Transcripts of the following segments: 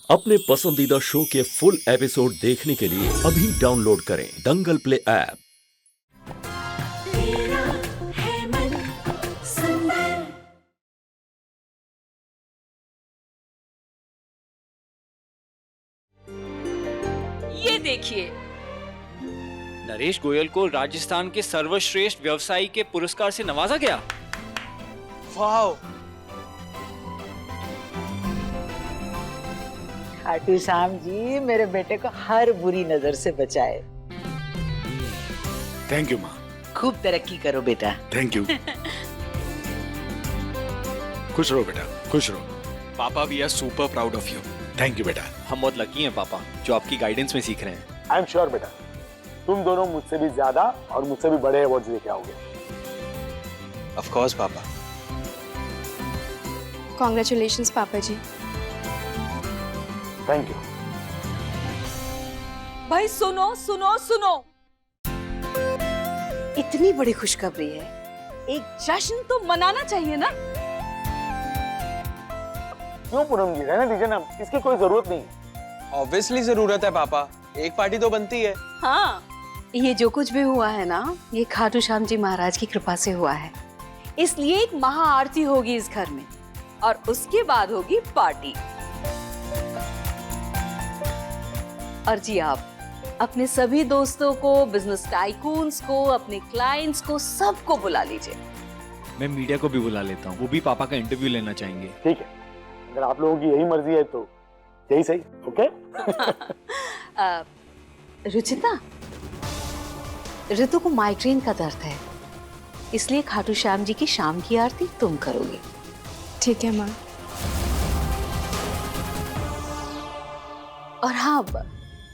अपने पसंदीदा शो के फुल एपिसोड देखने के लिए अभी डाउनलोड करें दंगल प्ले ऐप। ये देखिए, नरेश गोयल को राजस्थान के सर्वश्रेष्ठ व्यवसायी के पुरस्कार से नवाजा गया। वाओ! खाटू श्याम जी मेरे बेटे को हर बुरी नजर से बचाए। थैंक यू माँ। खूब तरक्की करो बेटा। Thank you. खुश रहो बेटा, खुश रहो। पापा we are super proud of you. Thank you बेटा। हम बहुत लकी हैं पापा, जो आपकी गाइडेंस में सीख रहे हैं। आई एम श्योर बेटा, तुम दोनों मुझसे भी ज्यादा और मुझसे भी बड़े अवार्ड्स लेके आओगे। ऑफ कोर्स पापा। कॉन्ग्रेचुलेशंस पापा जी। Thank you. भाई सुनो सुनो सुनो, इतनी बड़ी खुशखबरी है, एक जश्न तो मनाना चाहिए ना। क्यों पूनम जी, रहने दीजिए ना, इसकी कोई जरूरत नहीं। ऑब्वियसली जरूरत है पापा, एक पार्टी तो बनती है। हाँ, ये जो कुछ भी हुआ है ना, ये खाटू श्याम जी महाराज की कृपा से हुआ है। इसलिए एक महाआरती होगी इस घर में और उसके बाद होगी पार्टी। और जी आप अपने सभी दोस्तों को, बिजनेस टाइकून्स को, अपने क्लाइंट्स को, सबको बुला लीजिए। मैं मीडिया को भी बुला लेता हूँ, वो भी पापा का इंटरव्यू लेना चाहेंगे। ठीक है, अगर आप लोगों की यही मर्जी है तो यही सही। ओके? रुचिता, ऋतु को माइग्रेन का दर्द है, इसलिए खाटू श्याम जी की शाम की आरती तुम करोगे। ठीक है माँ। और हाँ,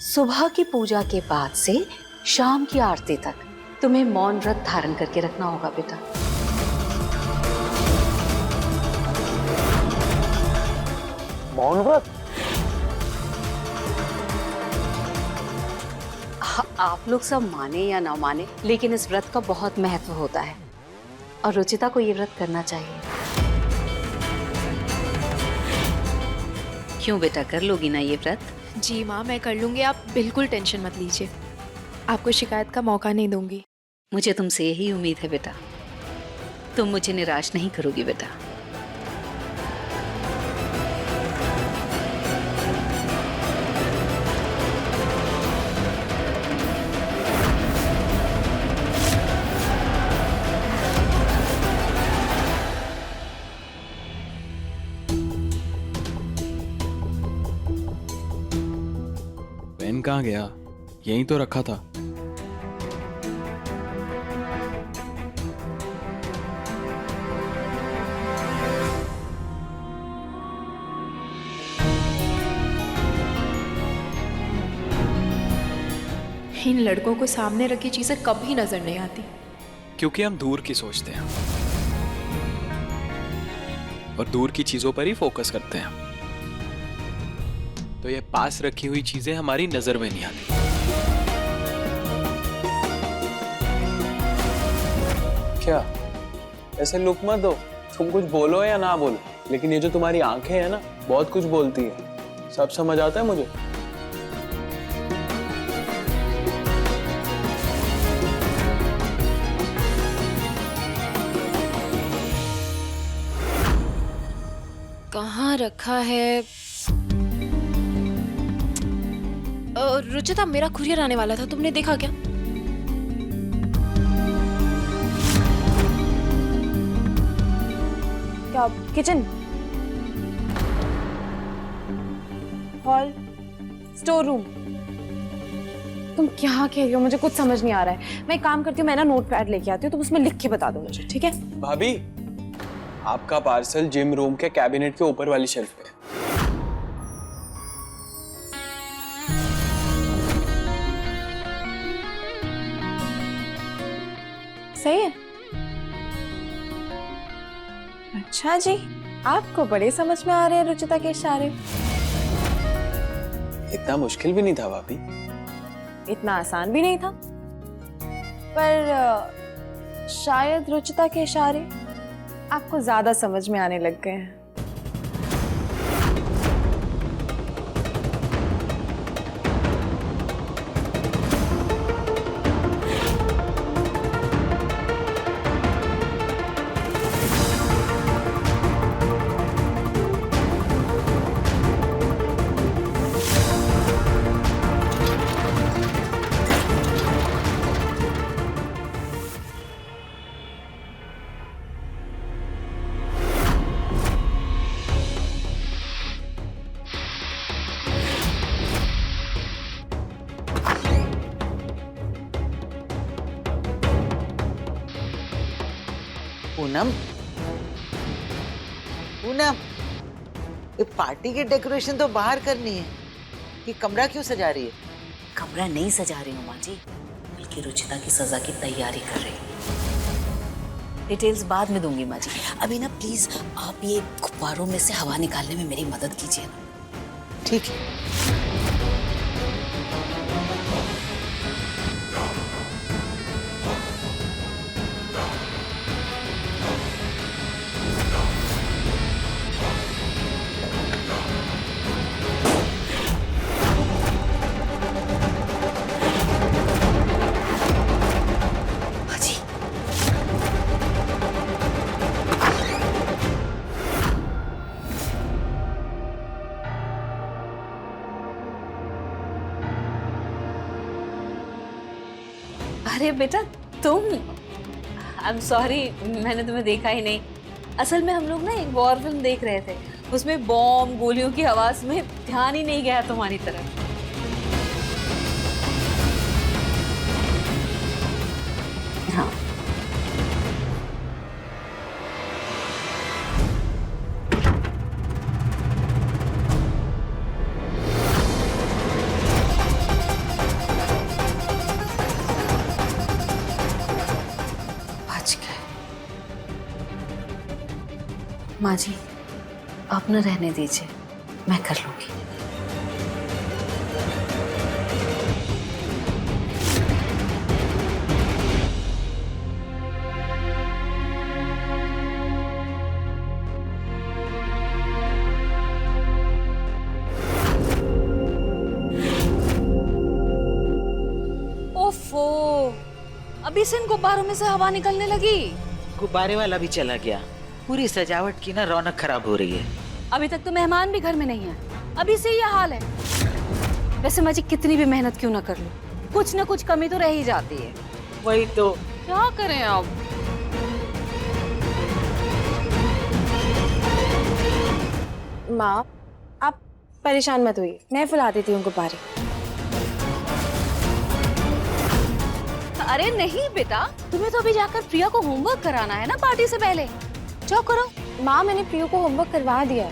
सुबह की पूजा के बाद से शाम की आरती तक तुम्हें मौन व्रत धारण करके रखना होगा बेटा। मौन व्रत? आप लोग सब माने या ना माने, लेकिन इस व्रत का बहुत महत्व होता है और रुचिता को ये व्रत करना चाहिए। क्यों बेटा, कर लोगी ना ये व्रत? जी माँ, मैं कर लूंगी, आप बिल्कुल टेंशन मत लीजिए। आपको शिकायत का मौका नहीं दूंगी। मुझे तुमसे यही उम्मीद है बेटा, तुम मुझे निराश नहीं करोगी बेटा। पेन कहाँ गया? यहीं तो रखा था। इन लड़कों को सामने रखी चीजें कभी नजर नहीं आती, क्योंकि हम दूर की सोचते हैं और दूर की चीजों पर ही फोकस करते हैं, तो ये पास रखी हुई चीजें हमारी नजर में नहीं आती। क्या ऐसे लुक मत दो, तुम कुछ बोलो या ना बोलो, लेकिन ये जो तुम्हारी आंखें हैं ना, बहुत कुछ बोलती है। सब समझ आता है मुझे। कहाँ रखा है? रुचिता, मेरा कुरियर आने वाला था, तुमने देखा क्या? क्या किचन, हॉल, स्टोर रूम? तुम क्या कह रही हो? मुझे कुछ समझ नहीं आ रहा है। मैं एक काम करती हूँ, मैं ना नोट पैड लेके आती हूँ, तुम उसमें लिख के बता दो मुझे, ठीक है? भाभी, आपका पार्सल जिम रूम के कैबिनेट के ऊपर वाली शेल्फ पे है। सही है। अच्छा जी, आपको बड़े समझ में आ रहे हैं रुचिता के इशारे। इतना मुश्किल भी नहीं था भाभी। इतना आसान भी नहीं था, पर शायद रुचिता के इशारे आपको ज्यादा समझ में आने लग गए हैं। पूनम, पूनम, ये पार्टी की डेकोरेशन तो बाहर करनी है, ये कमरा क्यों सजा रही है? कमरा नहीं सजा रही हूँ माँ जी, बल्कि रुचिता की सजा की तैयारी कर रही हूँ। डिटेल्स बाद में दूंगी माँ जी। अभी ना प्लीज आप ये गुब्बारों में से हवा निकालने में मेरी मदद कीजिए ना। ठीक है। माँ जी, अरे बेटा तुम, आई एम सॉरी, मैंने तुम्हें देखा ही नहीं। असल में हम लोग ना एक वॉर फिल्म देख रहे थे, उसमें बॉम्ब गोलियों की आवाज में ध्यान ही नहीं गया तुम्हारी तरफ। हाँ, बच गए। माँ जी, आप न रहने दीजिए, मैं कर लूंगी। ओफो, अभी से इन गुब्बारों में से हवा निकलने लगी। गुब्बारे वाला भी चला गया, पूरी सजावट की ना रौनक खराब हो रही है। अभी तक तो मेहमान भी घर में नहीं है, अभी से ये हाल है। वैसे मैं जी कितनी भी मेहनत क्यों ना कर लूं, कुछ ना कुछ कमी तो रह ही जाती है। वही तो। क्या करें अब? माँ, आप परेशान मत होइए, मैं फुला देती हूँ गुब्बारे। अरे नहीं बेटा, तुम्हें तो अभी जाकर प्रिया को होमवर्क कराना है ना पार्टी से पहले। जाओ करो। माँ, मैंने प्रियो को होमवर्क करवा दिया है।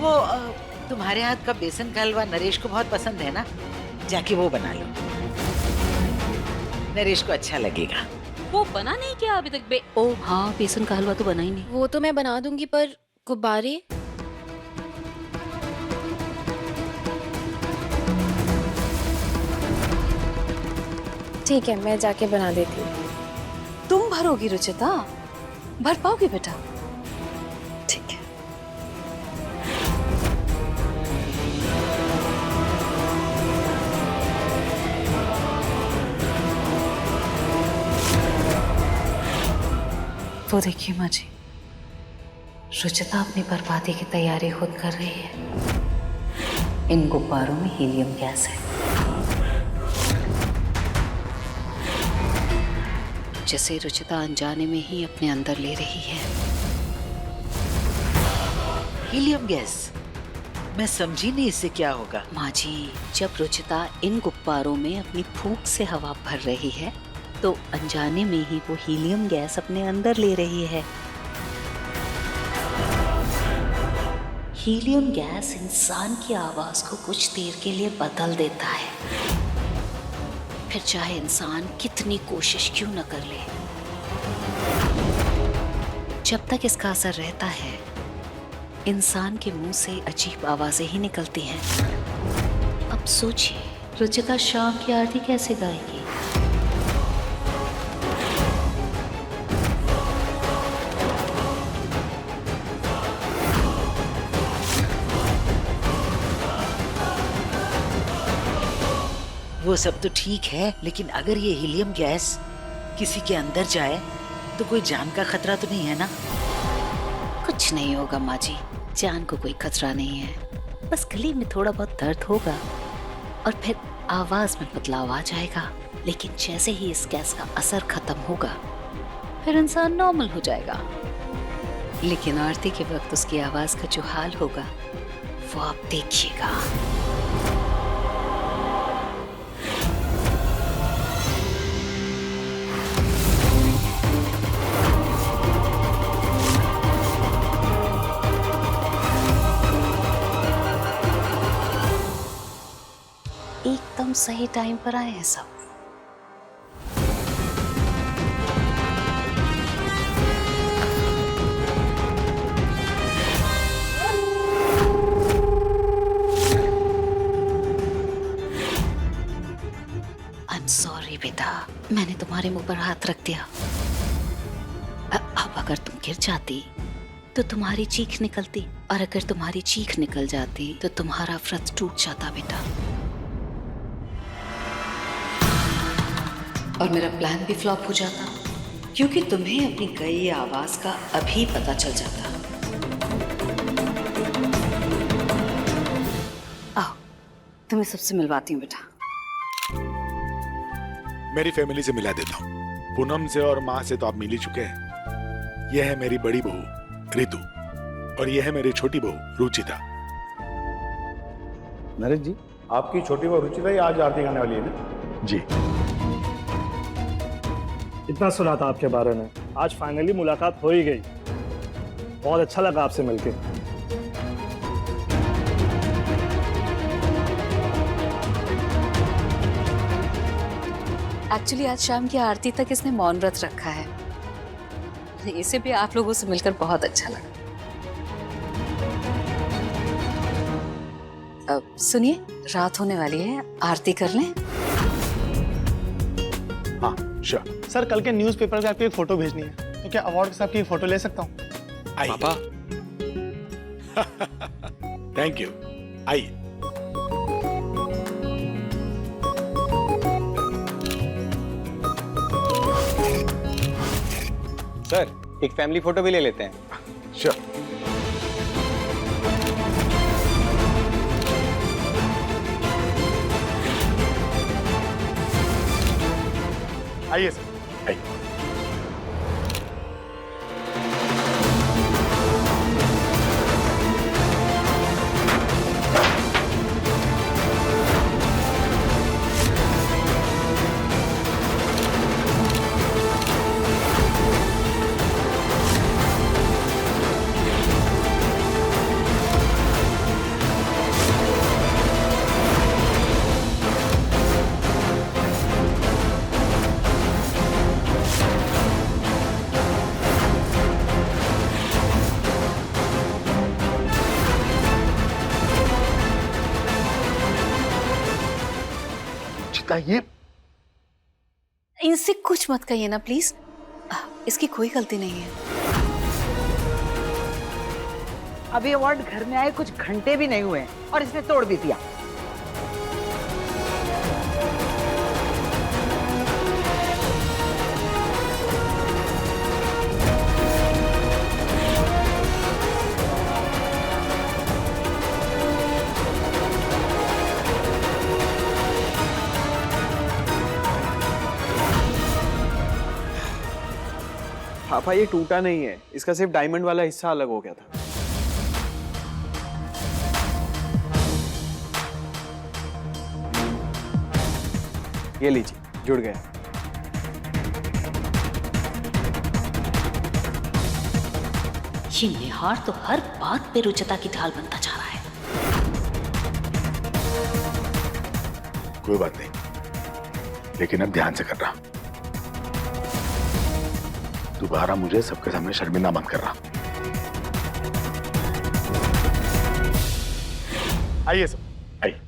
वो तुम्हारे हाथ का बेसन का हलवा नरेश को बहुत पसंद है ना, जाके वो बना लो, नरेश को अच्छा लगेगा। वो बना नहीं क्या अभी तक बे? ओ हाँ, बेसन का हलवा तो बना ही नहीं। वो तो मैं बना दूंगी, पर गुब्बारे? ठीक है, मैं जाके बना देती हूँ। तुम भरोगी रुचिता? भर पाओगी बेटा? ठीक है। तो देखिए माँ जी, रुचिता अपनी बर्बादी की तैयारी खुद कर रही है। इन गुब्बारों में हीलियम गैस है, जिसे रुचिता अनजाने में ही अपने अंदर ले रही है। Helium gas? मैं समझी नहीं, इससे क्या होगा? माँ जी, जब रुचिता इन गुब्बारों में अपनी फूंक से हवा भर रही है, तो अनजाने में ही वो हीलियम गैस अपने अंदर ले रही है। हीलियम गैस इंसान की आवाज को कुछ देर के लिए बदल देता है, फिर चाहे इंसान कितनी कोशिश क्यों न कर ले। जब तक इसका असर रहता है, इंसान के मुंह से अजीब आवाजें ही निकलती हैं। अब सोचिए, रुचिता शाम की आरती कैसे गाएगी? वो सब तो ठीक है, लेकिन अगर ये हीलियम गैस किसी के अंदर जाए तो कोई जान का खतरा तो नहीं है ना? कुछ नहीं होगा माँ जी, जान को कोई खतरा नहीं है। बस गले में थोड़ा बहुत दर्द होगा और फिर आवाज में बदलाव आ जाएगा। लेकिन जैसे ही इस गैस का असर खत्म होगा, फिर इंसान नॉर्मल हो जाएगा। लेकिन आरती के वक्त उसकी आवाज का जो हाल होगा, वो आप देखिएगा। सही टाइम पर आए हैं सब। आई एम सॉरी बेटा, मैंने तुम्हारे मुंह पर हाथ रख दिया। अब अगर तुम गिर जाती तो तुम्हारी चीख निकलती, और अगर तुम्हारी चीख निकल जाती तो तुम्हारा व्रत टूट जाता बेटा, और मेरा प्लान भी फ्लॉप हो जाता, क्योंकि तुम्हें अपनी गई आवाज का अभी पता चल जाता। आओ, तुम्हें सबसे मिलवाती हूँ बेटा। मेरी फैमिली से मिला देता हूँ। पूनम से और माँ से तो आप मिल ही चुके हैं। यह है मेरी बड़ी बहू रितु, और यह है मेरी छोटी बहू रुचिता। नरेश जी, आपकी छोटी बहू रुचिता ही आज आरती गाने वाली है ना? जी। इतना सुना था आपके बारे में, आज फाइनली मुलाकात हो ही गई। बहुत अच्छा लगा आपसे मिलके। एक्चुअली आज शाम की आरती तक इसने मौन व्रत रखा है। इसे भी आप लोगों से मिलकर बहुत अच्छा लगा। अब सुनिए, रात होने वाली है, आरती कर लें। हाँ श्योर। सर, कल के न्यूज़पेपर पे आपको एक फोटो भेजनी है, तो क्या अवार्ड के साथ की फोटो ले सकता हूँ? पापा थैंक यू। आइए। सर, एक फैमिली फोटो भी ले लेते हैं। श्योर। आइए सर, आइए। ये इनसे कुछ मत कहिए ना प्लीज, इसकी कोई गलती नहीं है। अभी अवार्ड घर में आए कुछ घंटे भी नहीं हुए और इसने तोड़ भी दिया। पापा, ये टूटा नहीं है, इसका सिर्फ डायमंड वाला हिस्सा अलग हो गया था। ये लीजिए, जुड़ गया। ये निहार तो हर बात पे रुचिता की ढाल बनता जा रहा है। कोई बात नहीं, लेकिन अब ध्यान से कर रहा। दोबारा मुझे सबके सामने शर्मिंदा मत कर रहा। आइए सर, आइए।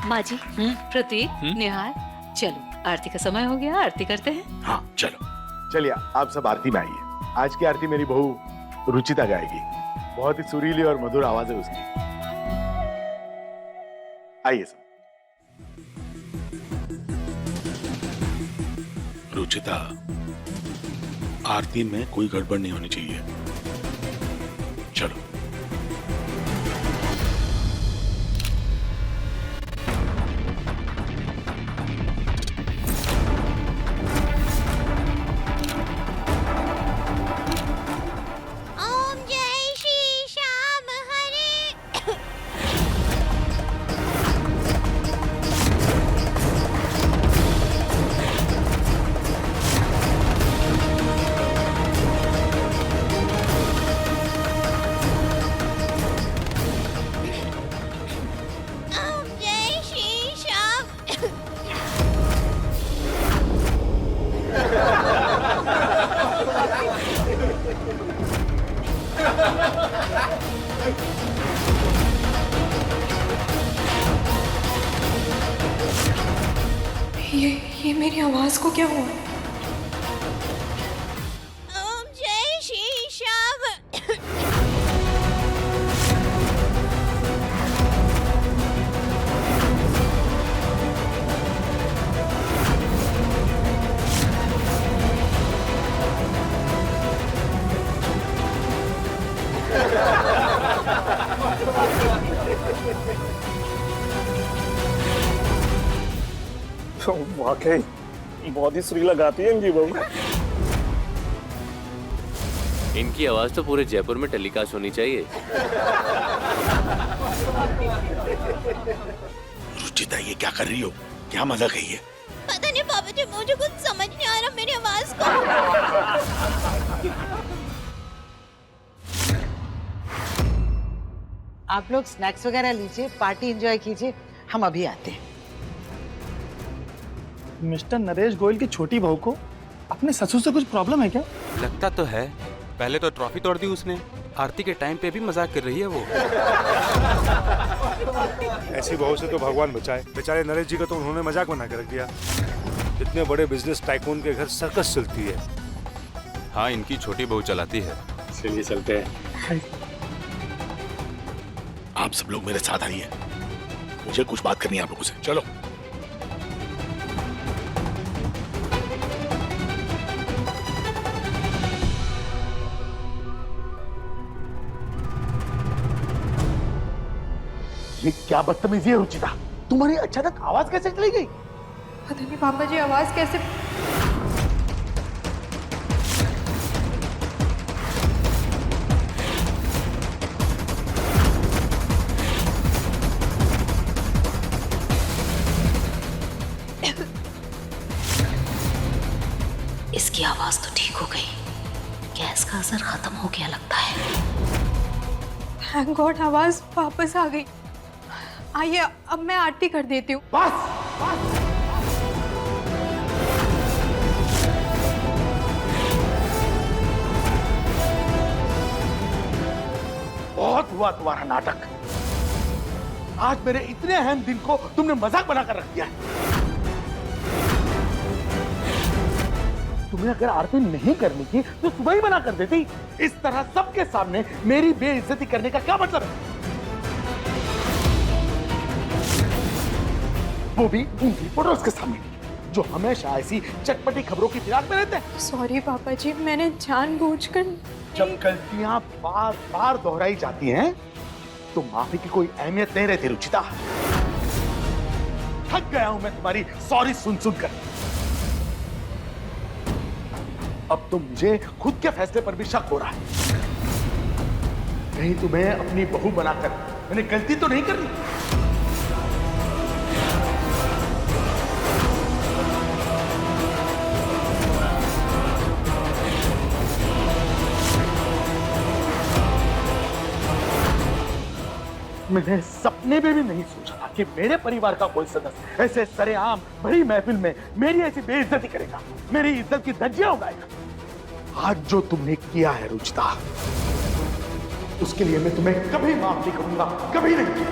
माँ जी, पृथ्वी, निहार, चलो आरती का समय हो गया, आरती करते हैं। हाँ चलो। चलिए आप सब आरती में आइए। आज की आरती मेरी बहू रुचिता गाएगी। बहुत ही सुरीली और मधुर आवाज है उसकी। आइए सर। रुचिता, आरती में कोई गड़बड़ नहीं होनी चाहिए। चलो। ये मेरी आवाज को क्या हुआ? जय श्री श्याम। वाकई बहुत ही सुरीला गाती है इनकी बहू। इनकी आवाज तो पूरे जयपुर में टेलीकास्ट होनी चाहिए। रुचिता, ये क्या कर रही हो? क्या मजाक है ये? पता नहीं पापा जी, मुझे कुछ समझ नहीं आ रहा मेरी आवाज को। आप लोग स्नैक्स वगैरह लीजिए, पार्टी एंजॉय कीजिए, हम अभी आते हैं। मिस्टर नरेश गोयल की छोटी बहू को अपने ससुर से कुछ प्रॉब्लम है क्या? लगता तो है। पहले तो ट्रॉफी तोड़ दी उसने, आरती के टाइम पे भी मजाक कर रही है वो। ऐसी बहू से तो भगवान बचाए। बेचारे नरेश जी का तो उन्होंने मजाक बना के रख दिया। इतने बड़े बिजनेस टाइकून के घर सर्कस चलती है। हाँ, इनकी छोटी बहू चलाती है। चलिए चलते हैं। आप सब लोग मेरे साथ आइए, मुझे कुछ बात करनी है आप लोगों से। चलो। ये क्या बदतमीजी है रुचिता? तुम्हारी अचानक आवाज कैसे चली गई? पता नहीं पापा जी, आवाज कैसे। इसकी आवाज तो ठीक हो गई। गैस का असर खत्म हो गया लगता है। थैंक गॉड, आवाज वापस आ गई। आइए अब मैं आरती कर देती हूँ। बस, बस। बहुत हुआ तुम्हारा नाटक। आज मेरे इतने अहम दिन को तुमने मजाक बनाकर रख दिया है। तुम्हें अगर आरती नहीं करनी थी तो सुबह ही मना कर देती। इस तरह सबके सामने मेरी बेइज्जती करने का क्या मतलब है? वो भी उन रिपोर्टर्स के सामने जो हमेशा ऐसी चटपटी खबरों की फिराक में रहते हैं। सॉरी पापा जी, मैंने जानबूझकर। जब गलतियां बार बार दोहराई जाती हैं तो माफी की कोई अहमियत नहीं रहती रुचिता। थक गया हूं मैं तुम्हारी सॉरी सुन सुनकर। अब तो मुझे खुद के फैसले पर भी शक हो रहा है। कहीं तुम्हें अपनी बहू बनाकर मैंने गलती तो नहीं कर दी? मैंने सपने में भी नहीं सोचा था कि मेरे परिवार का कोई सदस्य ऐसे सरेआम बड़ी महफिल में मेरी ऐसी बेइज्जती करेगा, मेरी इज्जत की धज्जियां उड़ाएगा। आज जो तुमने किया है रुचिता, उसके लिए मैं तुम्हें कभी माफ नहीं करूंगा, कभी नहीं।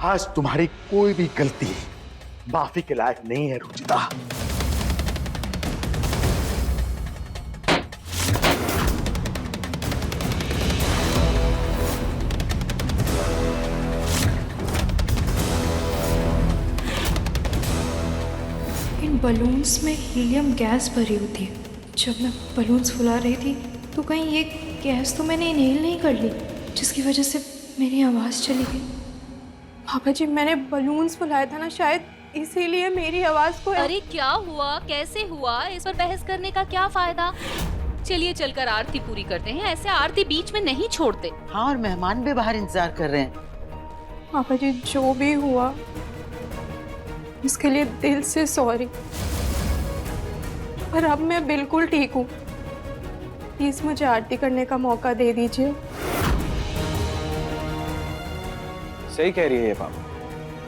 आज तुम्हारी कोई भी गलती माफी के लायक नहीं है रुचिता। इन बलून्स में हीलियम गैस भरी होती है। जब मैं बलून्स फुला रही थी तो कहीं ये गैस तो मैंने इनहेल नहीं कर ली, जिसकी वजह से मेरी आवाज़ चली गई। पापा जी, मैंने बलून्स फुलाया था ना, शायद इसीलिए मेरी आवाज़ को। अरे क्या हुआ, कैसे हुआ, इस पर बहस करने का क्या फायदा? चलिए चलकर आरती पूरी करते हैं। ऐसे आरती बीच में नहीं छोड़ते। हाँ, और मेहमान भी बाहर इंतजार कर रहे हैं। पापा जी, जो भी हुआ इसके लिए दिल से सॉरी, पर अब मैं बिल्कुल ठीक हूँ। प्लीज मुझे आरती करने का मौका दे दीजिए। सही कह रही है ये पापा।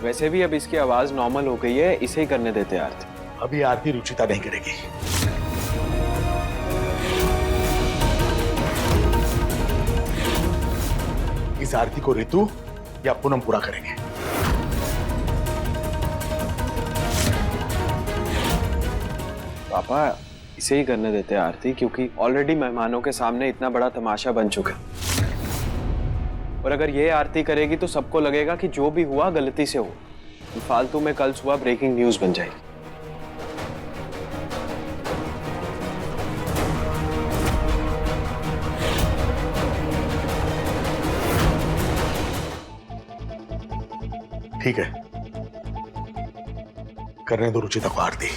वैसे भी अब इसकी आवाज नॉर्मल हो गई है, इसे ही करने देते हैं आरती। अभी आरती रुचिता नहीं करेगी। इस आरती को रितु या पूनम पूरा करेंगे। पापा इसे ही करने देते हैं आरती, क्योंकि ऑलरेडी मेहमानों के सामने इतना बड़ा तमाशा बन चुका है। और अगर ये आरती करेगी तो सबको लगेगा कि जो भी हुआ गलती से हुआ, फालतू में कल सुबह ब्रेकिंग न्यूज बन जाएगी। ठीक है, करने दो रुचिता को आरती।